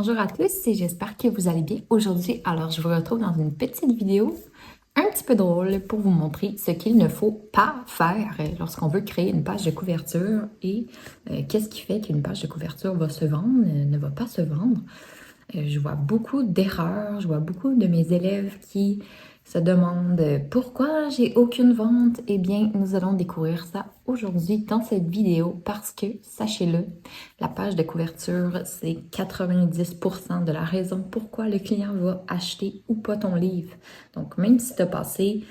Bonjour à tous et j'espère que vous allez bien aujourd'hui. Alors, je vous retrouve dans une petite vidéo un petit peu drôle pour vous montrer ce qu'il ne faut pas faire lorsqu'on veut créer une page de couverture et qu'est-ce qui fait qu'une page de couverture va se vendre, ne va pas se vendre. Je vois beaucoup d'erreurs, je vois beaucoup de mes élèves qui se demandent pourquoi j'ai aucune vente. Eh bien, nous allons découvrir ça aujourd'hui dans cette vidéo parce que, sachez-le, la page de couverture, c'est 90% de la raison pourquoi le client va acheter ou pas ton livre. Donc, même si tu as passé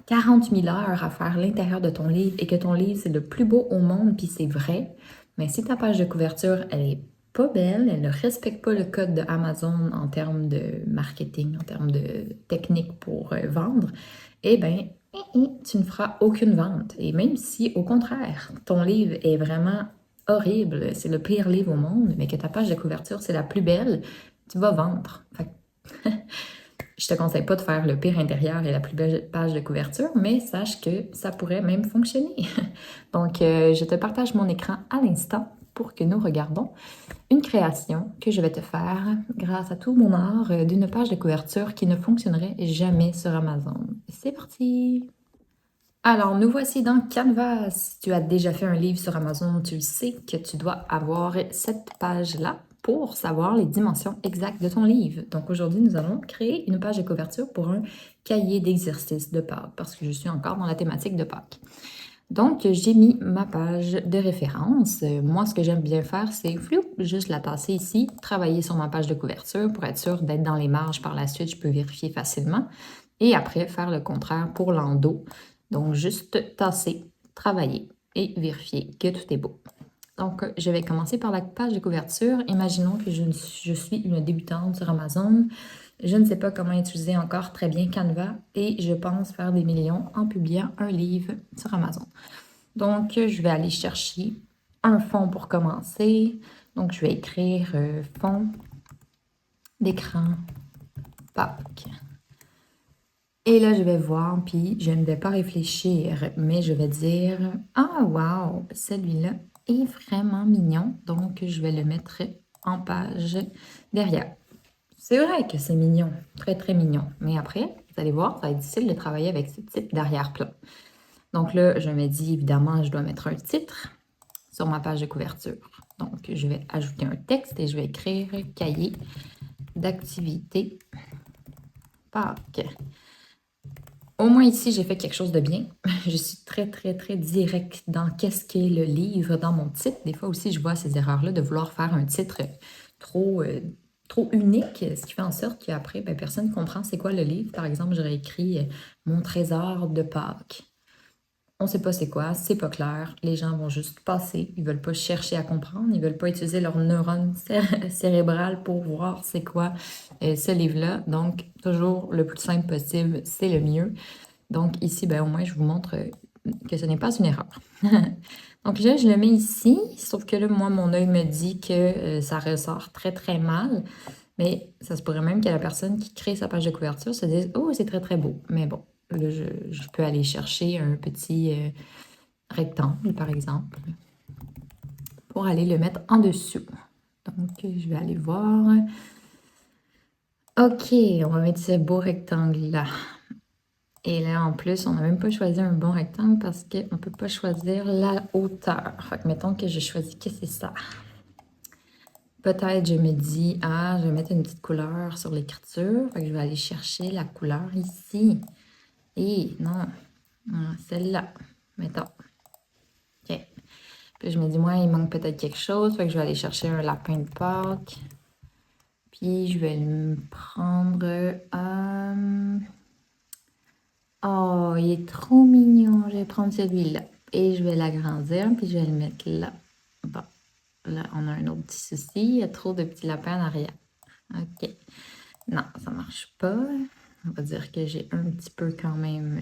40 000 heures à faire l'intérieur de ton livre et que ton livre, c'est le plus beau au monde, puis c'est vrai, mais si ta page de couverture, elle est pas belle, elle ne respecte pas le code de Amazon en termes de marketing, en termes de technique pour vendre, eh bien, tu ne feras aucune vente. Et même si, au contraire, ton livre est vraiment horrible, c'est le pire livre au monde, mais que ta page de couverture, c'est la plus belle, tu vas vendre. Fait que je te conseille pas de faire le pire intérieur et la plus belle page de couverture, mais sache que ça pourrait même fonctionner. Donc, je te partage mon écran à l'instant pour que nous regardons une création que je vais te faire grâce à tout mon art d'une page de couverture qui ne fonctionnerait jamais sur Amazon. C'est parti! Alors, nous voici dans Canva. Si tu as déjà fait un livre sur Amazon, tu sais que tu dois avoir cette page-là pour savoir les dimensions exactes de ton livre. Donc, aujourd'hui, nous allons créer une page de couverture pour un cahier d'exercice de Pâques, parce que je suis encore dans la thématique de Pâques. Donc, j'ai mis ma page de référence. Moi, ce que j'aime bien faire, c'est juste la tasser ici, travailler sur ma page de couverture pour être sûr d'être dans les marges par la suite. Je peux vérifier facilement. Et après, faire le contraire pour l'endos. Donc, juste tasser, travailler et vérifier que tout est beau. Donc, je vais commencer par la page de couverture. Imaginons que je suis une débutante sur Amazon. Je ne sais pas comment utiliser encore très bien Canva et je pense faire des millions en publiant un livre sur Amazon. Donc, je vais aller chercher un fond pour commencer. Donc, je vais écrire fond d'écran Pâques. Et là, je vais voir, puis je ne vais pas réfléchir, mais je vais dire « Ah, wow, celui-là est vraiment mignon. » Donc, je vais le mettre en page derrière. C'est vrai que c'est mignon, très, très mignon. Mais après, vous allez voir, ça va être difficile de travailler avec ce type d'arrière-plan. Donc là, je me dis, évidemment, je dois mettre un titre sur ma page de couverture. Donc, je vais ajouter un texte et je vais écrire « Cahier d'activité Pâques ». Au moins ici, j'ai fait quelque chose de bien. Je suis très, très, très direct dans qu'est-ce qu'est le livre dans mon titre. Des fois aussi, je vois ces erreurs-là de vouloir faire un titre trop, trop unique, ce qui fait en sorte qu'après, ben, personne ne comprend c'est quoi le livre. Par exemple, j'aurais écrit Mon trésor de Pâques. On ne sait pas c'est quoi, c'est pas clair. Les gens vont juste passer. Ils ne veulent pas chercher à comprendre. Ils ne veulent pas utiliser leur neurone cérébrale pour voir c'est quoi ce livre-là. Donc, toujours le plus simple possible, c'est le mieux. Donc, ici, ben, au moins, je vous montre que ce n'est pas une erreur. Donc là, je le mets ici, sauf que là, moi, mon œil me dit que ça ressort très, très mal. Mais ça se pourrait même que la personne qui crée sa page de couverture se dise « Oh, c'est très, très beau. » Mais bon, là, je peux aller chercher un petit rectangle, par exemple, pour aller le mettre en dessous. Donc, je vais aller voir. OK, on va mettre ce beau rectangle-là. Et là, en plus, on n'a même pas choisi un bon rectangle parce qu'on ne peut pas choisir la hauteur. Fait que mettons que je choisis que c'est ça. Peut-être je me dis, ah, je vais mettre une petite couleur sur l'écriture. Fait que je vais aller chercher la couleur ici. Et non, celle-là, mettons. OK. Puis je me dis, moi, il manque peut-être quelque chose. Fait que je vais aller chercher un lapin de Pâques. Puis je vais le prendre. Oh, il est trop mignon. Je vais prendre celui-là. Et je vais l'agrandir, puis je vais le mettre là. Bon, là, on a un autre petit souci. Il y a trop de petits lapins en arrière. OK. Non, ça marche pas. On va dire que j'ai un petit peu quand même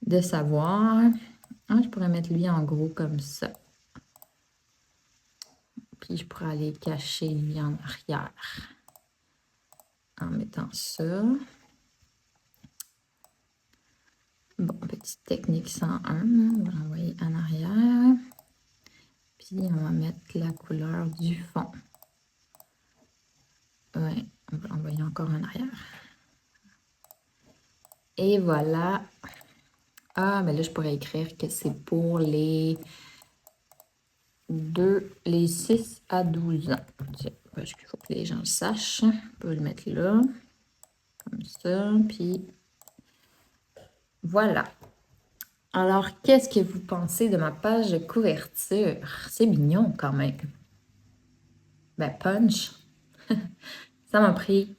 de savoir. Ah, je pourrais mettre lui en gros comme ça. Puis je pourrais aller cacher lui en arrière. En mettant ça. Bon, petite technique 101, on va l'envoyer en arrière. Puis on va mettre la couleur du fond. On va envoyer encore en arrière. Et voilà. Ah, mais là, je pourrais écrire que c'est pour les 6 à 12 ans. Parce qu'il faut que les gens le sachent. On peut le mettre là. Comme ça. Puis voilà. Alors, qu'est-ce que vous pensez de ma page de couverture? C'est mignon quand même. Ben, punch. Ça m'a pris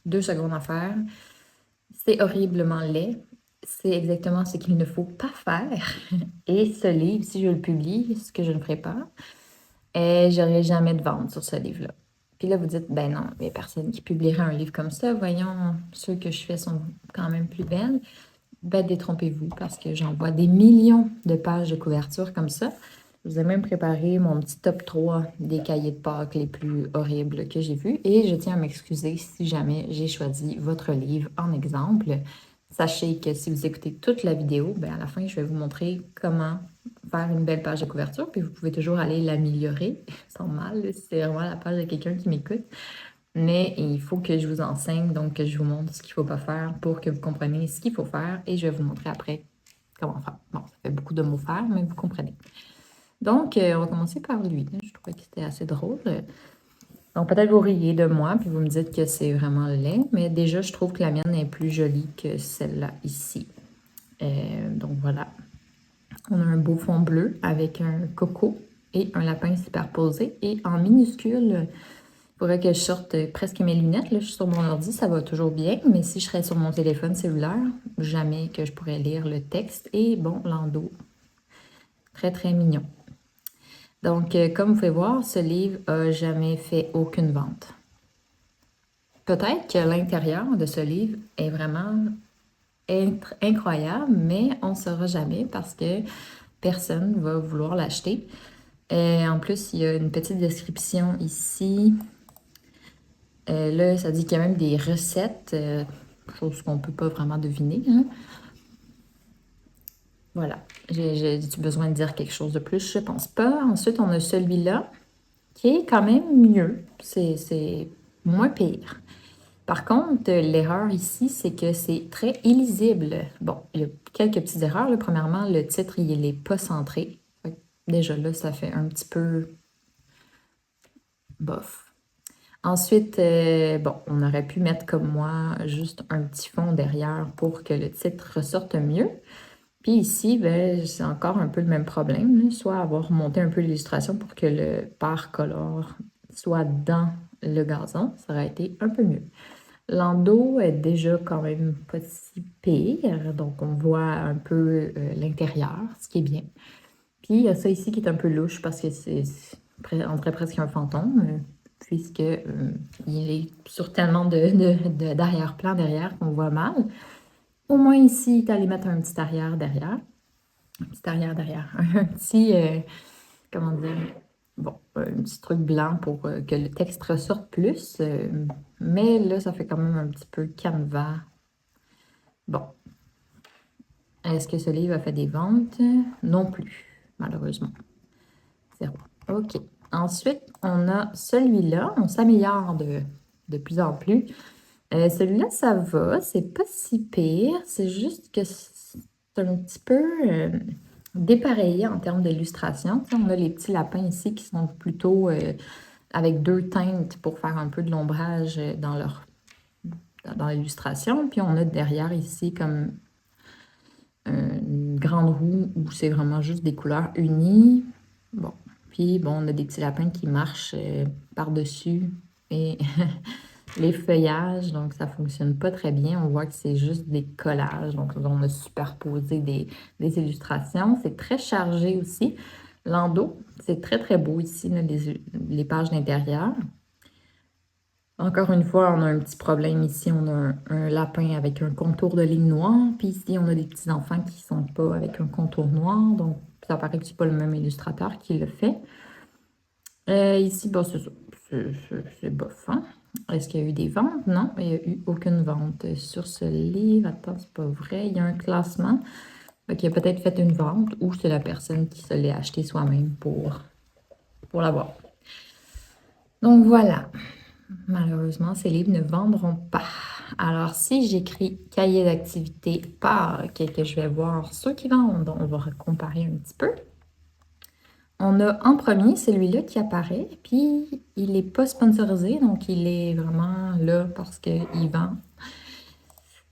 2 secondes à faire. C'est horriblement laid. C'est exactement ce qu'il ne faut pas faire. Et ce livre, si je le publie, ce que je ne ferai pas, j'aurai jamais de vente sur ce livre-là. Puis là, vous dites, ben non, il n'y a personne qui publierait un livre comme ça. Voyons, ceux que je fais sont quand même plus belles. Ben, détrompez-vous, parce que j'envoie des millions de pages de couverture comme ça. Je vous ai même préparé mon petit top 3 des cahiers de Pâques les plus horribles que j'ai vus. Et je tiens à m'excuser si jamais j'ai choisi votre livre en exemple. Sachez que si vous écoutez toute la vidéo, ben à la fin, je vais vous montrer comment faire une belle page de couverture. Puis vous pouvez toujours aller l'améliorer sans mal. C'est vraiment la page de quelqu'un qui m'écoute. Mais il faut que je vous enseigne, donc que je vous montre ce qu'il ne faut pas faire pour que vous compreniez ce qu'il faut faire. Et je vais vous montrer après comment faire. Bon, ça fait beaucoup de mots faire, mais vous comprenez. Donc, on va commencer par lui. Je trouvais que c'était assez drôle. Donc, peut-être vous riez de moi, puis vous me dites que c'est vraiment laid. Mais déjà, je trouve que la mienne est plus jolie que celle-là ici. Donc, voilà. On a un beau fond bleu avec un coco et un lapin superposé. Et en minuscule, il faudrait que je sorte presque mes lunettes. Là, je suis sur mon ordi, ça va toujours bien. Mais si je serais sur mon téléphone cellulaire, jamais que je pourrais lire le texte. Et bon, l'endos, très, très mignon. Donc, comme vous pouvez voir, ce livre n'a jamais fait aucune vente. Peut-être que l'intérieur de ce livre est vraiment incroyable, mais on ne saura jamais parce que personne ne va vouloir l'acheter. En plus, il y a une petite description ici. Là, ça dit qu'il y a même des recettes, chose qu'on ne peut pas vraiment deviner. Hein. Voilà. J'ai-tu besoin de dire quelque chose de plus? Je pense pas. Ensuite, on a celui-là qui est quand même mieux. C'est moins pire. Par contre, l'erreur ici, c'est que c'est très illisible. Bon, il y a quelques petites erreurs. Là. Premièrement, le titre, il n'est pas centré. Déjà là, ça fait un petit peu bof. Ensuite, bon, on aurait pu mettre comme moi juste un petit fond derrière pour que le titre ressorte mieux. Puis ici, ben, c'est encore un peu le même problème. Là. Soit avoir monté un peu l'illustration pour que le par-color soit dans le gazon, ça aurait été un peu mieux. L'endos est déjà quand même pas si pire, donc on voit un peu l'intérieur, ce qui est bien. Puis il y a ça ici qui est un peu louche parce que on dirait presque un fantôme, puisque il est sur tellement d'arrière-plan derrière qu'on voit mal. Au moins ici, tu allais mettre un petit arrière derrière. Un petit arrière derrière. Un petit, comment dire, bon, un petit truc blanc pour que le texte ressorte plus. Mais là, ça fait quand même un petit peu canevas. Bon. Est-ce que ce livre a fait des ventes? Non plus, malheureusement. 0. OK. Ensuite, on a celui-là. On s'améliore de plus en plus. Celui-là, ça va. C'est pas si pire. C'est juste que c'est un petit peu dépareillé en termes d'illustration. On a les petits lapins ici qui sont plutôt avec 2 teintes pour faire un peu de l'ombrage dans l'illustration. Puis on a derrière ici comme une grande roue où c'est vraiment juste des couleurs unies. Bon. Puis bon, on a des petits lapins qui marchent par-dessus et les feuillages, donc ça fonctionne pas très bien. On voit que c'est juste des collages, donc on a superposé des illustrations. C'est très chargé aussi. L'endos, c'est très très beau ici, là, les pages d'intérieur. Encore une fois, on a un petit problème ici. On a un lapin avec un contour de ligne noire. Puis ici, on a des petits enfants qui ne sont pas avec un contour noir. Donc, ça paraît que ce n'est pas le même illustrateur qui le fait. Ici, bon, c'est ça. C'est bof, hein? Est-ce qu'il y a eu des ventes? Non, il n'y a eu aucune vente sur ce livre. Attends, c'est pas vrai. Il y a un classement. Donc, il a peut-être fait une vente ou c'est la personne qui se l'est acheté soi-même pour l'avoir. Donc, voilà. malheureusement, ces livres ne vendront pas. Alors, si j'écris cahier d'activité Pâques et que je vais voir ceux qui vendent, on va comparer un petit peu. On a en premier celui-là qui apparaît, puis il n'est pas sponsorisé, donc il est vraiment là parce qu'il vend.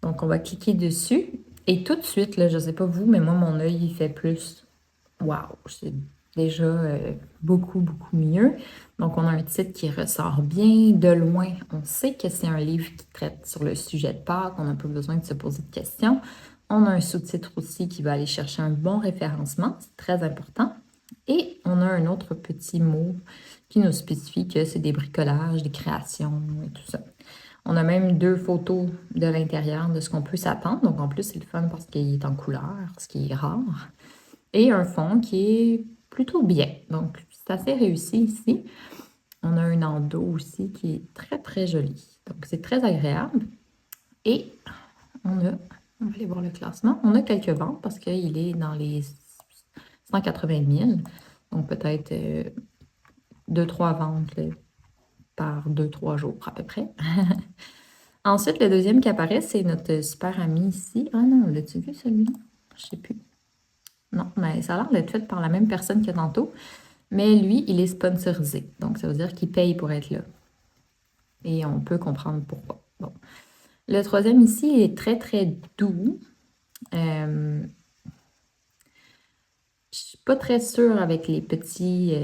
Donc, on va cliquer dessus. Et tout de suite, là, je ne sais pas vous, mais moi, mon œil, il fait plus. Waouh, c'est déjà beaucoup, beaucoup mieux. Donc, on a un titre qui ressort bien. De loin, on sait que c'est un livre qui traite sur le sujet de Pâques. On n'a pas besoin de se poser de questions. On a un sous-titre aussi qui va aller chercher un bon référencement. C'est très important. Et on a un autre petit mot qui nous spécifie que c'est des bricolages, des créations et tout ça. On a même 2 photos de l'intérieur de ce qu'on peut s'attendre. Donc, en plus, c'est le fun parce qu'il est en couleur, ce qui est rare. Et un fond qui est plutôt bien. Donc, c'est assez réussi ici. On a un endos aussi qui est très, très joli. Donc, c'est très agréable. Et on va aller voir le classement. On a quelques ventes parce qu'il est dans les 180 000. Donc, peut-être 2-3 ventes là, par 2-3 jours à peu près. Ensuite, le deuxième qui apparaît, c'est notre super ami ici. Ah non, l'as-tu vu celui-là? Je ne sais plus. Non, mais ça a l'air d'être fait par la même personne que tantôt. Mais lui, il est sponsorisé. Donc, ça veut dire qu'il paye pour être là. Et on peut comprendre pourquoi. Bon. Le troisième ici, il est très, très doux. Je suis pas très sûre avec les petits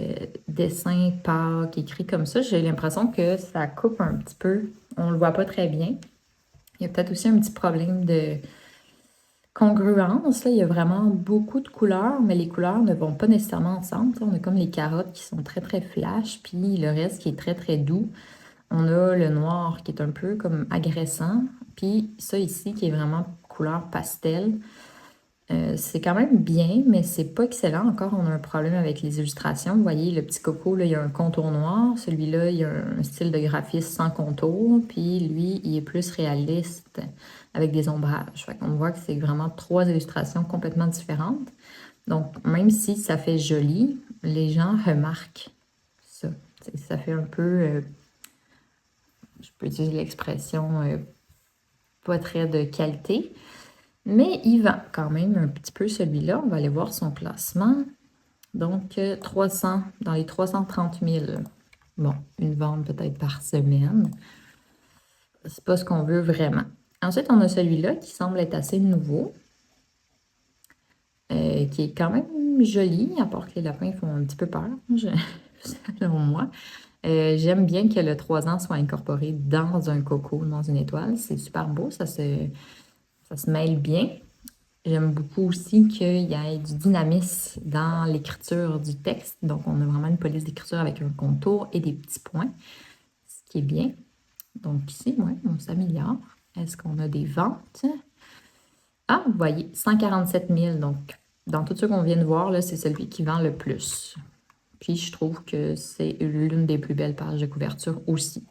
dessins Pâques écrits comme ça. J'ai l'impression que ça coupe un petit peu. On le voit pas très bien. Il y a peut-être aussi un petit problème de congruence. Là. Il y a vraiment beaucoup de couleurs, mais les couleurs ne vont pas nécessairement ensemble. On a comme les carottes qui sont très, très flash, puis le reste qui est très, très doux. On a le noir qui est un peu comme agressant, puis ça ici qui est vraiment couleur pastel. C'est quand même bien, mais c'est pas excellent. Encore, on a un problème avec les illustrations. Vous voyez, le petit coco, là, il y a un contour noir. Celui-là, il y a un style de graphisme sans contour. Puis lui, il est plus réaliste avec des ombrages. Fait qu'on voit que c'est vraiment 3 illustrations complètement différentes. Donc, même si ça fait joli, les gens remarquent ça. Ça fait un peu, je peux utiliser l'expression, pas très de qualité. Mais il vend quand même un petit peu celui-là. On va aller voir son classement. Donc, 300, dans les 330 000. Bon, une vente peut-être par semaine. C'est pas ce qu'on veut vraiment. Ensuite, on a celui-là qui semble être assez nouveau. Qui est quand même joli, à part que les lapins font un petit peu peur, selon moi. J'aime bien que le 3 ans soit incorporé dans un coco, dans une étoile. C'est super beau, ça se mêle bien. J'aime beaucoup aussi qu'il y ait du dynamisme dans l'écriture du texte. Donc, on a vraiment une police d'écriture avec un contour et des petits points, ce qui est bien. Donc, ici, ouais, on s'améliore. Est-ce qu'on a des ventes? Ah, vous voyez, 147 000. Donc, dans tout ce qu'on vient de voir, là, c'est celui qui vend le plus. Puis, je trouve que c'est l'une des plus belles pages de couverture aussi.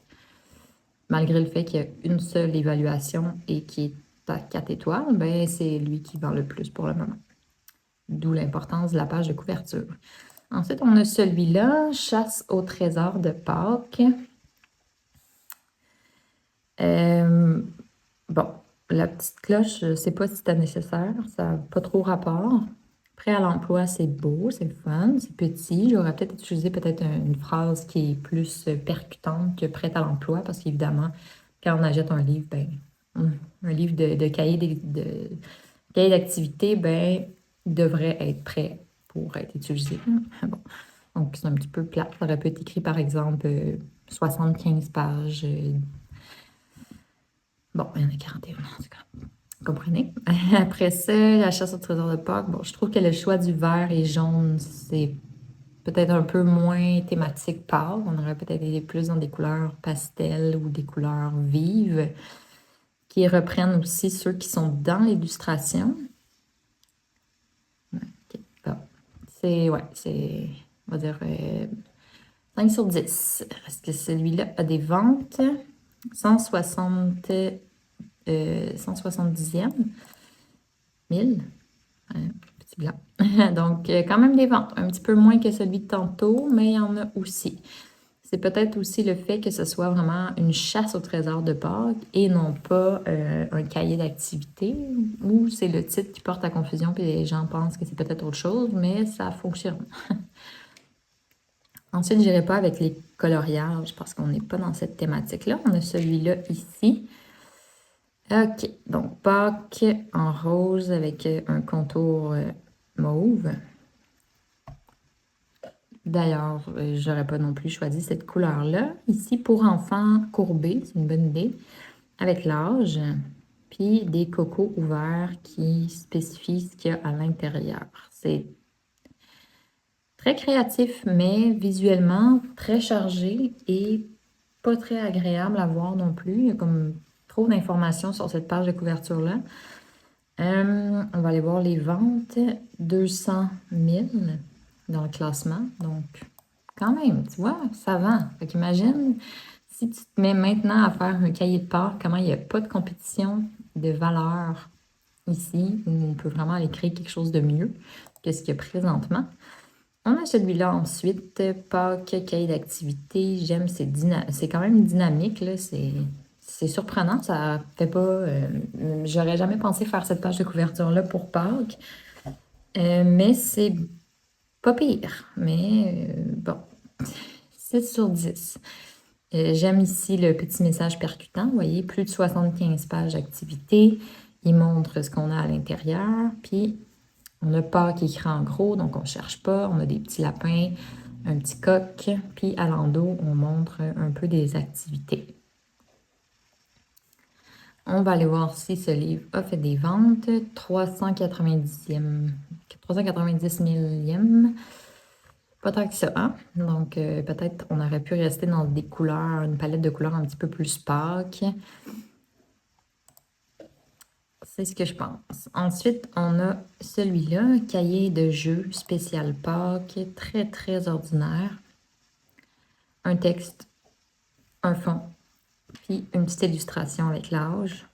Malgré le fait qu'il y a une seule évaluation et qui est à 4 étoiles, ben, c'est lui qui vend le plus pour le moment. D'où l'importance de la page de couverture. Ensuite, on a celui-là, Chasse au trésor de Pâques. Bon, la petite cloche, je ne sais pas si c'était nécessaire, ça n'a pas trop rapport. Prêt à l'emploi, c'est beau, c'est le fun, c'est petit. J'aurais peut-être utilisé une phrase qui est plus percutante que prête à l'emploi, parce qu'évidemment, quand on achète un livre, ben, un livre de cahier d'activité, ben, devrait être prêt pour être utilisé. Bon. Donc, c'est un petit peu plat. Ça aurait pu être écrit, par exemple, 75 pages. Bon, il y en a 41, en tout cas. Vous comprenez? Après ça, la chasse au trésor de Pâques. Bon, je trouve que le choix du vert et jaune, c'est peut-être un peu moins thématique pâle. On aurait peut-être été plus dans des couleurs pastel ou des couleurs vives qui reprennent aussi ceux qui sont dans l'illustration. Okay. Bon. C'est, on va dire, 5 sur 10. Est-ce que celui-là a des ventes? 160, 170e. 1000. Petit blanc. Donc, quand même des ventes. Un petit peu moins que celui de tantôt, mais il y en a aussi. c'est peut-être aussi le fait que ce soit vraiment une chasse au trésor de Pâques et non pas un cahier d'activité, ou c'est le titre qui porte à confusion puis les gens pensent que c'est peut-être autre chose, mais ça fonctionne. Ensuite, je n'irai pas avec les coloriages parce qu'on n'est pas dans cette thématique-là. On a celui-là ici. OK, donc Pâques en rose avec un contour mauve. D'ailleurs, j'aurais pas non plus choisi cette couleur-là. Ici, pour enfants courbés, c'est une bonne idée, avec l'âge, puis des cocos ouverts qui spécifient ce qu'il y a à l'intérieur. C'est très créatif, mais visuellement très chargé et pas très agréable à voir non plus. Il y a comme trop d'informations sur cette page de couverture-là. On va aller voir les ventes. 200 000 dans le classement. Donc, quand même, tu vois, ça vend. Fait qu'imagine, si tu te mets maintenant à faire un cahier de part, comment il n'y a pas de compétition de valeur ici, où on peut vraiment aller créer quelque chose de mieux que ce qu'il y a présentement. On a celui-là ensuite, Pâques, cahier d'activité. J'aime, c'est quand même dynamique, là. C'est surprenant, ça fait pas. J'aurais jamais pensé faire cette page de couverture-là pour Pâques. Mais c'est pas pire. Mais bon, 6 sur 10. J'aime ici le petit message percutant. Vous voyez, plus de 75 pages d'activité. Il montre ce qu'on a à l'intérieur. Puis, on a Pâques écrit en gros, donc on ne cherche pas. On a des petits lapins, un petit coq. Puis, à l'endos, on montre un peu des activités. On va aller voir si ce livre a fait des ventes. 390 millième. Pas tant que ça, hein? Donc, peut-être on aurait pu rester dans des couleurs, une palette de couleurs un petit peu plus Pâques. C'est ce que je pense. Ensuite, on a celui-là, cahier de jeu spécial Pâques, très, très ordinaire. Un texte, un fond, puis une petite illustration avec l'âge.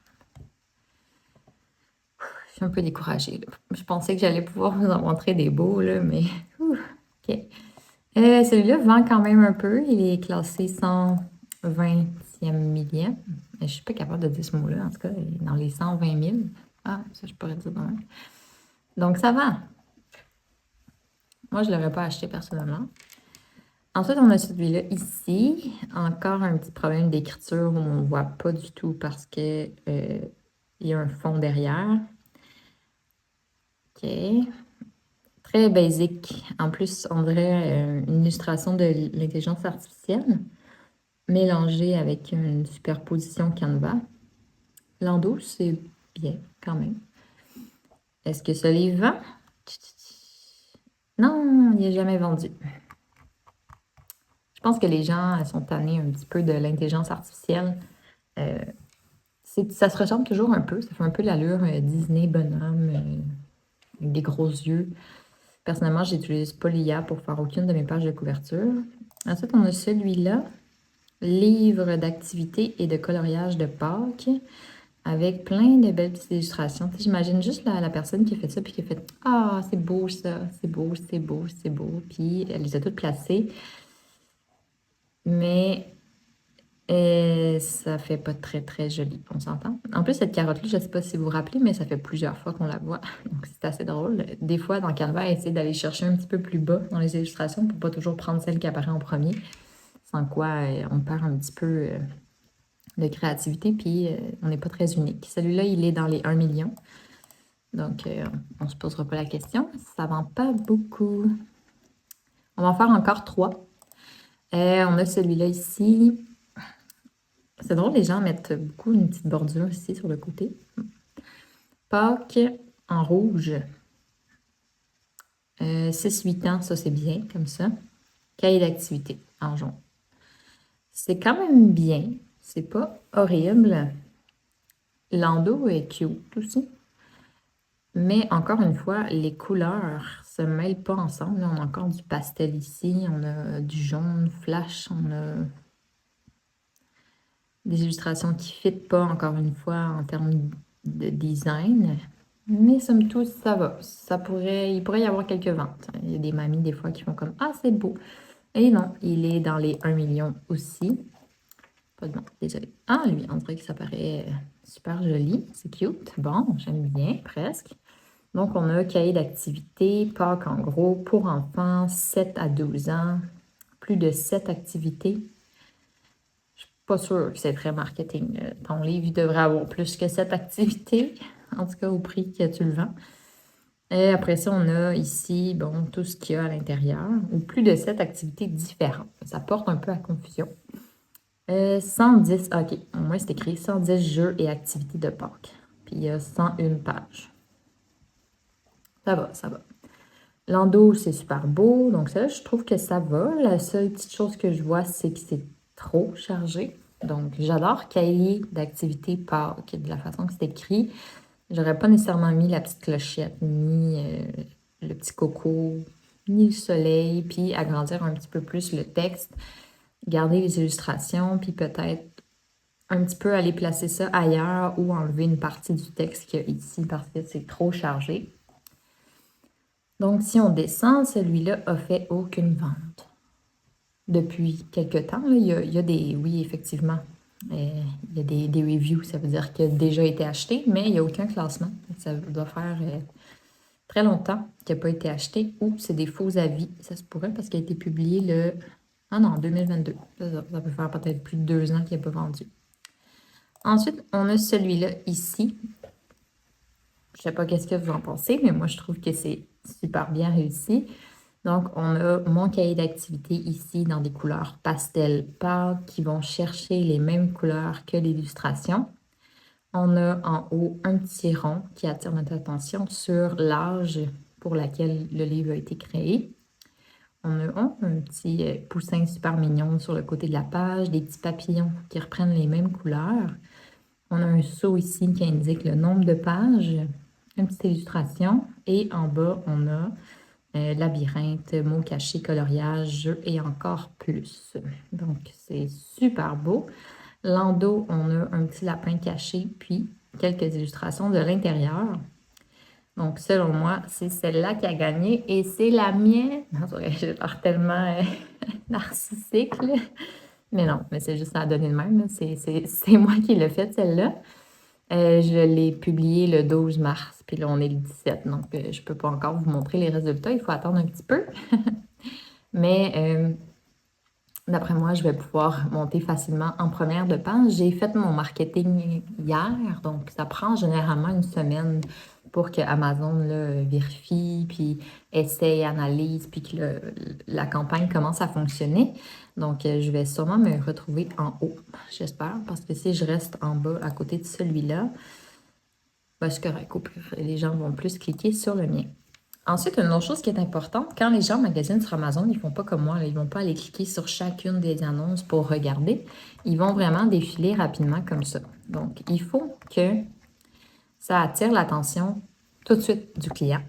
Je suis un peu découragée, là. Je pensais que j'allais pouvoir vous en montrer des beaux, là, mais... OK. Celui-là vend quand même un peu. Il est classé 120e millième. Je ne suis pas capable de dire ce mot-là. En tout cas, il est dans les 120 000. Ah, ça, je pourrais dire de même. Donc, ça vend. Moi, je ne l'aurais pas acheté personnellement. Ensuite, on a celui-là ici. Encore un petit problème d'écriture où on ne voit pas du tout parce que il y a un fond derrière. OK. Très basique. En plus, on dirait une illustration de l'intelligence artificielle mélangée avec une superposition Canva. L'endos, c'est bien quand même. Est-ce que ce livre vend? Non, il n'est jamais vendu. Je pense que les gens sont tannés un petit peu de l'intelligence artificielle. Ça se ressemble toujours un peu. Ça fait un peu l'allure Disney bonhomme avec des gros yeux. Personnellement, je n'utilise pas l'IA pour faire aucune de mes pages de couverture. Ensuite, on a celui-là, livre d'activités et de coloriage de Pâques, avec plein de belles petites illustrations. J'imagine juste la personne qui a fait ça, puis qui a fait « Ah, c'est beau ça, c'est beau, c'est beau, c'est beau. » Puis elle les a toutes placées. Mais ça fait pas très, très joli, on s'entend. En plus, cette carotte-là, je ne sais pas si vous vous rappelez, mais ça fait plusieurs fois qu'on la voit. Donc, c'est assez drôle. Des fois, dans Canva, essayer d'aller chercher un petit peu plus bas dans les illustrations pour pas toujours prendre celle qui apparaît en premier. Sans quoi, on perd un petit peu de créativité, puis on n'est pas très unique. Celui-là, il est dans les 1 million. Donc, on ne se posera pas la question. Ça ne vend pas beaucoup. On va en faire encore 3. On a celui-là ici. C'est drôle, les gens mettent beaucoup une petite bordure ici sur le côté. Pâques en rouge. 6-8 ans, ça c'est bien, comme ça. Cahier d'activité en jaune. C'est quand même bien. C'est pas horrible. L'endos est cute aussi. Mais encore une fois, les couleurs se mêlent pas ensemble. Là, on a encore du pastel ici, on a du jaune flash, on a des illustrations qui ne fitent pas, encore une fois, en termes de design. Mais somme toute, ça va. Il pourrait y avoir quelques ventes. Il y a des mamies, des fois, qui font comme « Ah, c'est beau! » Et non, il est dans les 1 million aussi. Pas de nom, désolé. Ah, lui, on dirait que ça paraît super joli. C'est cute. Bon, j'aime bien, presque. Donc, on a cahier d'activité, Pâques en gros, pour enfants, 7 à 12 ans, plus de 7 activités. Je suis pas sûre que c'est très marketing. Ton livre, il devrait avoir plus que 7 activités, en tout cas au prix que tu le vends. Et après ça, on a ici, bon, tout ce qu'il y a à l'intérieur, ou plus de 7 activités différentes. Ça porte un peu à confusion. 110, ok, au moins c'est écrit 110 jeux et activités de Pâques. Puis il y a 101 pages. Ça va, ça va. L'endo, c'est super beau, donc ça, je trouve que ça va. La seule petite chose que je vois, c'est que c'est trop chargé. Donc, j'adore cahier d'activités Pâques, de la façon que c'est écrit. J'aurais pas nécessairement mis la petite clochette, ni le petit coco, ni le soleil, puis agrandir un petit peu plus le texte, garder les illustrations, puis peut-être un petit peu aller placer ça ailleurs ou enlever une partie du texte qu'il y a ici parce que c'est trop chargé. Donc, si on descend, celui-là a fait aucune vente. Depuis quelques temps, là, il y a des... Oui, effectivement, il y a des reviews, ça veut dire qu'il a déjà été acheté, mais il n'y a aucun classement. Ça doit faire très longtemps qu'il n'a pas été acheté ou c'est des faux avis. Ça se pourrait parce qu'il a été publié le... Ah non, 2022. Ça peut faire peut-être plus de 2 ans qu'il n'a pas vendu. Ensuite, on a celui-là ici. Je ne sais pas qu'est-ce que vous en pensez, mais moi, je trouve que c'est super bien réussi. Donc, on a mon cahier d'activité ici dans des couleurs pastel pâles qui vont chercher les mêmes couleurs que l'illustration. On a en haut un petit rond qui attire notre attention sur l'âge pour laquelle le livre a été créé. On a un petit poussin super mignon sur le côté de la page, des petits papillons qui reprennent les mêmes couleurs. On a un sceau ici qui indique le nombre de pages, une petite illustration et en bas, on a labyrinthe, mots cachés, coloriage, jeu et encore plus. Donc, c'est super beau. L'endos, on a un petit lapin caché, puis quelques illustrations de l'intérieur. Donc, selon moi, c'est celle-là qui a gagné et c'est la mienne. J'ai l'air tellement narcissique, là. Mais non, mais c'est juste à donner de même. C'est moi qui l'ai faite, celle-là. Je l'ai publiée le 12 mars, puis là, on est le 17, donc je ne peux pas encore vous montrer les résultats. Il faut attendre un petit peu. Mais d'après moi, je vais pouvoir monter facilement en première de page. J'ai fait mon marketing hier, donc ça prend généralement une semaine pour que Amazon là, vérifie, puis essaye, analyse, puis que la campagne commence à fonctionner. Donc, je vais sûrement me retrouver en haut, j'espère, parce que si je reste en bas à côté de celui-là, ben, c'est correct, au plus, les gens vont plus cliquer sur le mien. Ensuite, une autre chose qui est importante, quand les gens magasinent sur Amazon, ils ne font pas comme moi, là, ils ne vont pas aller cliquer sur chacune des annonces pour regarder. Ils vont vraiment défiler rapidement comme ça. Donc, il faut que ça attire l'attention tout de suite du client.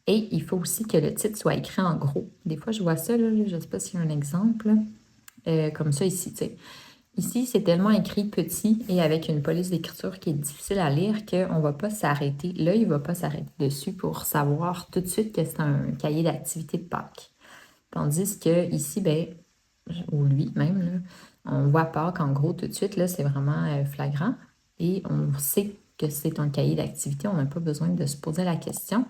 Et il faut aussi que le titre soit écrit en gros. Des fois, je vois ça, là, je ne sais pas s'il y a un exemple, comme ça ici, tu sais. Ici, c'est tellement écrit petit et avec une police d'écriture qui est difficile à lire qu'on ne va pas s'arrêter. L'œil ne va pas s'arrêter dessus pour savoir tout de suite que c'est un cahier d'activité de Pâques. Tandis que ici, ben, ou lui même, là, on voit Pâques en gros tout de suite, là, c'est vraiment flagrant. Et on sait que c'est un cahier d'activité, on n'a pas besoin de se poser la question.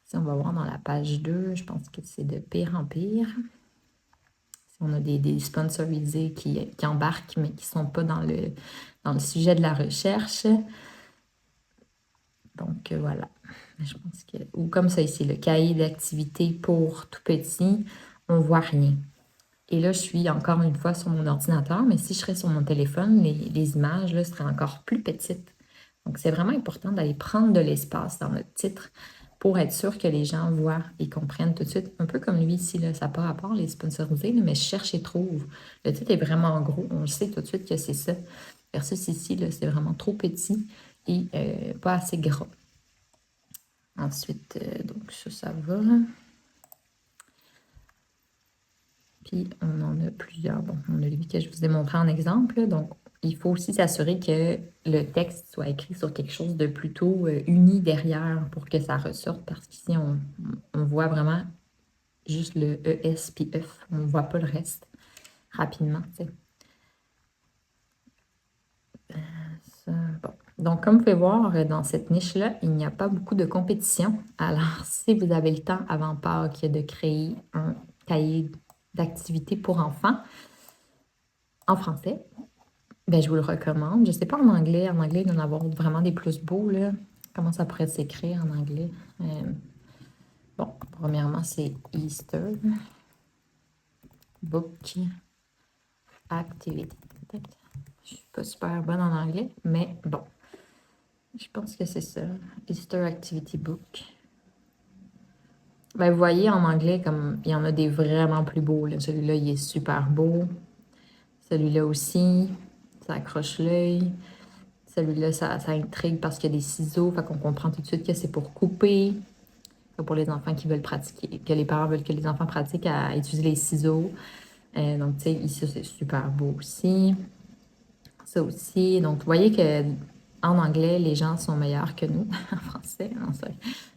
Si on va voir dans la page 2, je pense que c'est de pire en pire. On a des sponsorisés qui embarquent, mais qui ne sont pas dans le sujet de la recherche. Donc, voilà. Je pense que... Ou comme ça ici, le cahier d'activité pour tout petit, on ne voit rien. Et là, je suis encore une fois sur mon ordinateur, mais si je serais sur mon téléphone, les images là, seraient encore plus petites. Donc, c'est vraiment important d'aller prendre de l'espace dans notre titre pour être sûr que les gens voient et comprennent tout de suite. Un peu comme lui ici, là, ça n'a pas rapport, les sponsorisés, là, mais je cherche et trouve. Le titre est vraiment gros, on le sait tout de suite que c'est ça. Versus ici, là, c'est vraiment trop petit et pas assez gras. Ensuite, donc ça va. Puis, on en a plusieurs. Bon, on a lui que je vous ai montré en exemple. Donc, il faut aussi s'assurer que le texte soit écrit sur quelque chose de plutôt uni derrière pour que ça ressorte. Parce qu'ici, on voit vraiment juste le ES puis F. On ne voit pas le reste rapidement, tu sais. Bon. Donc, comme vous pouvez voir, dans cette niche-là, il n'y a pas beaucoup de compétition. Alors, si vous avez le temps avant Pâques de créer un cahier d'activités pour enfants en français, ben, je vous le recommande. Je ne sais pas en anglais. En anglais, il doit y en avoir vraiment des plus beaux, là. Comment ça pourrait s'écrire en anglais? Bon, premièrement, c'est Easter Book Activity. Je ne suis pas super bonne en anglais, mais bon. Je pense que c'est ça. Easter Activity Book. Ben, vous voyez, en anglais, comme il y en a des vraiment plus beaux. Celui-là, il est super beau. Celui-là aussi, ça accroche l'œil. Celui-là, ça intrigue parce qu'il y a des ciseaux. Fait qu'on comprend tout de suite que c'est pour couper. Pour les enfants qui veulent pratiquer, que les parents veulent que les enfants pratiquent à utiliser les ciseaux. Donc, tu sais, ici, c'est super beau aussi. Ça aussi. Donc, vous voyez que en anglais, les gens sont meilleurs que nous en français. Non,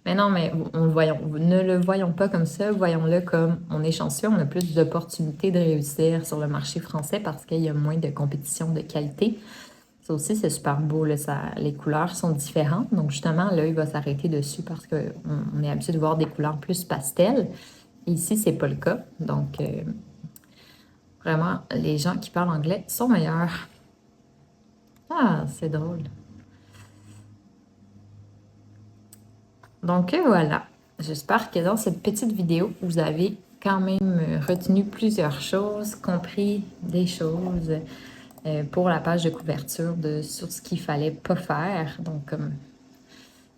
mais non, mais ne le voyons pas comme ça. Voyons-le comme on est chanceux, on a plus d'opportunités de réussir sur le marché français parce qu'il y a moins de compétition de qualité. Ça aussi, c'est super beau. Là, les couleurs sont différentes. Donc, justement, l'œil va s'arrêter dessus parce qu'on est habitué de voir des couleurs plus pastel. Ici, c'est pas le cas. Donc, vraiment, les gens qui parlent anglais sont meilleurs. Ah, c'est drôle. Donc, voilà. J'espère que dans cette petite vidéo, vous avez quand même retenu plusieurs choses, compris des choses pour la page de couverture sur ce qu'il fallait pas faire. Donc, comme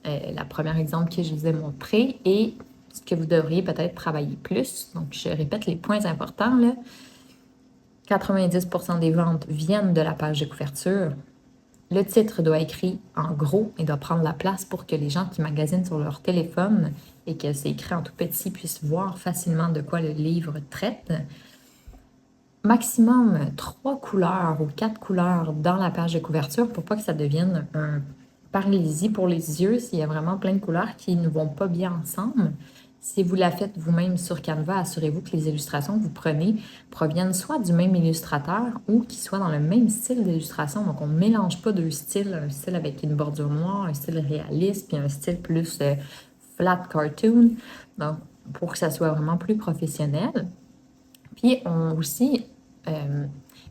la première exemple que je vous ai montré et ce que vous devriez peut-être travailler plus. Donc, je répète les points importants. Là. 90% des ventes viennent de la page de couverture. Le titre doit être écrit en gros et doit prendre la place pour que les gens qui magasinent sur leur téléphone et que c'est écrit en tout petit puissent voir facilement de quoi le livre traite. Maximum 3 couleurs ou 4 couleurs dans la page de couverture pour pas que ça devienne un paralysie pour les yeux s'il y a vraiment plein de couleurs qui ne vont pas bien ensemble. Si vous la faites vous-même sur Canva, assurez-vous que les illustrations que vous prenez proviennent soit du même illustrateur ou qu'ils soient dans le même style d'illustration. Donc, on ne mélange pas deux styles, un style avec une bordure noire, un style réaliste, puis un style plus flat cartoon. Donc, pour que ça soit vraiment plus professionnel. Puis, on aussi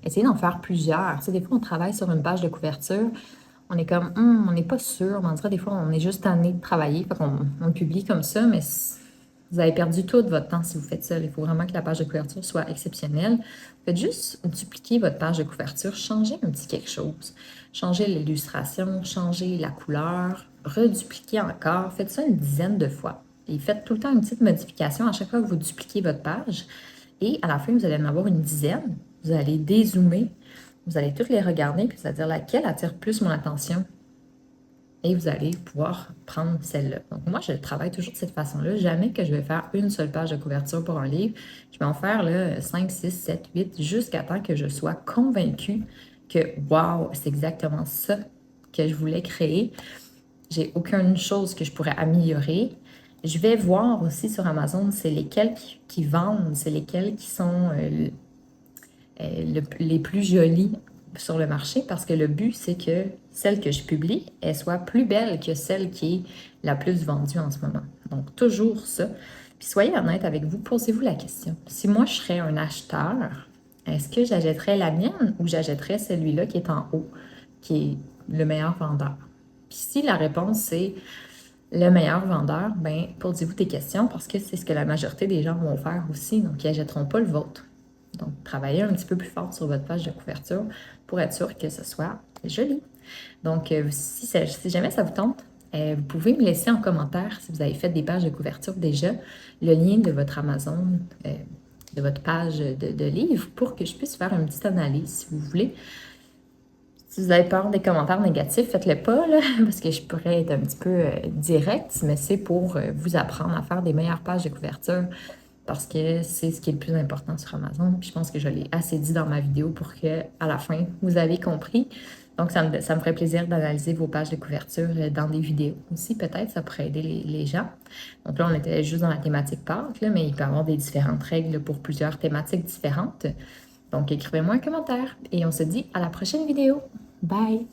essayer d'en faire plusieurs. Tu sais, des fois, on travaille sur une page de couverture, on est comme, on n'est pas sûr, mais on dirait des fois, on est juste tanné de travailler, fait qu'on on publie comme ça, mais vous avez perdu tout votre temps si vous faites ça. Il faut vraiment que la page de couverture soit exceptionnelle. Faites juste dupliquer votre page de couverture, changez un petit quelque chose. Changez l'illustration, changez la couleur, redupliquez encore. Faites ça une dizaine de fois. Et faites tout le temps une petite modification à chaque fois que vous dupliquez votre page. Et à la fin, vous allez en avoir une dizaine. Vous allez dézoomer. Vous allez toutes les regarder, puis c'est-à-dire laquelle attire plus mon attention. Et vous allez pouvoir prendre celle-là. Donc, moi, je travaille toujours de cette façon-là. Jamais que je vais faire une seule page de couverture pour un livre. Je vais en faire là, 5, 6, 7, 8, jusqu'à temps que je sois convaincue que, wow, c'est exactement ça que je voulais créer. J'ai aucune chose que je pourrais améliorer. Je vais voir aussi sur Amazon, c'est lesquels qui vendent, c'est lesquels qui sont les plus jolies sur le marché parce que le but, c'est que celle que je publie, elle soit plus belle que celle qui est la plus vendue en ce moment. Donc, toujours ça. Puis soyez honnête avec vous, posez-vous la question. Si moi, je serais un acheteur, est-ce que j'achèterais la mienne ou j'achèterais celui-là qui est en haut, qui est le meilleur vendeur? Puis si la réponse, c'est le meilleur vendeur, bien, posez-vous des questions parce que c'est ce que la majorité des gens vont faire aussi. Donc, ils n'achèteront pas le vôtre. Donc, travaillez un petit peu plus fort sur votre page de couverture pour être sûr que ce soit joli. Donc, si jamais ça vous tente, vous pouvez me laisser en commentaire si vous avez fait des pages de couverture déjà, le lien de votre Amazon, de votre page de livre pour que je puisse faire une petite analyse si vous voulez. Si vous avez peur des commentaires négatifs, faites-le pas, là, parce que je pourrais être un petit peu directe, mais c'est pour vous apprendre à faire des meilleures pages de couverture parce que c'est ce qui est le plus important sur Amazon. Puis je pense que je l'ai assez dit dans ma vidéo pour que, à la fin, vous avez compris. Donc, ça me ferait plaisir d'analyser vos pages de couverture dans des vidéos aussi. Peut-être, ça pourrait aider les gens. Donc là, on était juste dans la thématique Pâques, là, mais il peut y avoir des différentes règles pour plusieurs thématiques différentes. Donc, écrivez-moi un commentaire et on se dit à la prochaine vidéo. Bye!